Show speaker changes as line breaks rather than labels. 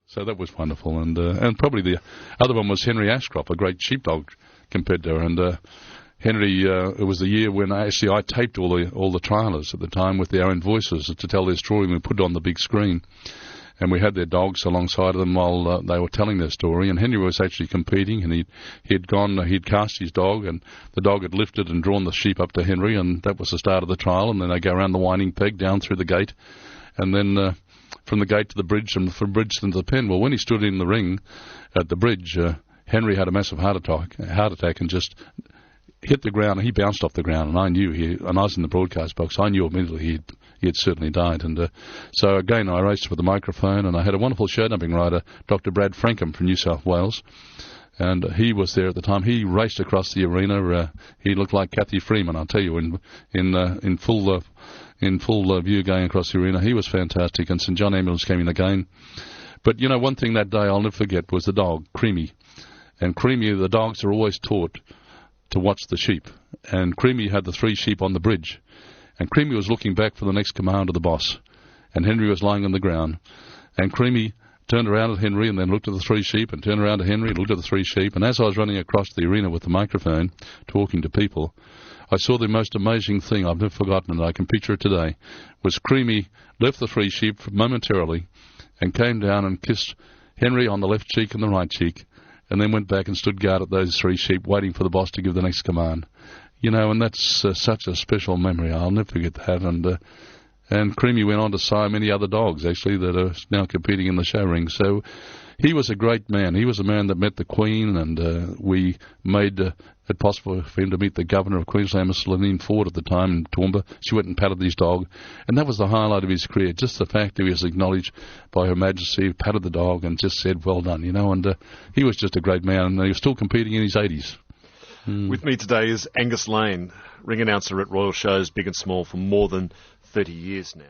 So that was wonderful. And probably the other one was Henry Ashcroft, a great sheepdog competitor. And Henry, it was the year when I taped all the trialers at the time with their own voices to tell their story, and we put it on the big screen. And we had their dogs alongside of them while they were telling their story. And Henry was actually competing, and he'd cast his dog, and the dog had lifted and drawn the sheep up to Henry, and that was the start of the trial. And then they go around the winding peg, down through the gate, and then from the gate to the bridge, and from the bridge into the pen. Well, when he stood in the ring at the bridge, Henry had a massive heart attack, and just hit the ground. He bounced off the ground, and I knew and I was in the broadcast box. I knew immediately he had certainly died. And so again, I raced with the microphone, and I had a wonderful show jumping rider, Dr. Brad Frankham from New South Wales, and he was there at the time. He raced across the arena. He looked like Kathy Freeman, I'll tell you, in full view going across the arena. He was fantastic, and St John Ambulance came in again. But you know, one thing that day I'll never forget was the dog, Creamy. And Creamy, the dogs are always taught to watch the sheep. And Creamy had the 3 sheep on the bridge. And Creamy was looking back for the next command of the boss. And Henry was lying on the ground. And Creamy turned around at Henry and then looked at the 3 sheep, and turned around to Henry and looked at the 3 sheep. And as I was running across the arena with the microphone, talking to people, I saw the most amazing thing I've never forgotten, and I can picture it today, was Creamy left the 3 sheep momentarily and came down and kissed Henry on the left cheek and the right cheek, and then went back and stood guard at those 3 sheep, waiting for the boss to give the next command. You know, and that's such a special memory. I'll never forget that. And Creamy went on to sire many other dogs, actually, that are now competing in the show ring. So he was a great man. He was a man that met the Queen, and we made it possible for him to meet the Governor of Queensland, Miss Lenine Ford, at the time in Toowoomba. She went and patted his dog, and that was the highlight of his career, just the fact that he was acknowledged by Her Majesty, patted the dog, and just said, well done, you know. And he was just a great man, and he was still competing in his 80s.
With me today is Angus Lane, ring announcer at Royal Shows, big and small, for more than 30 years now.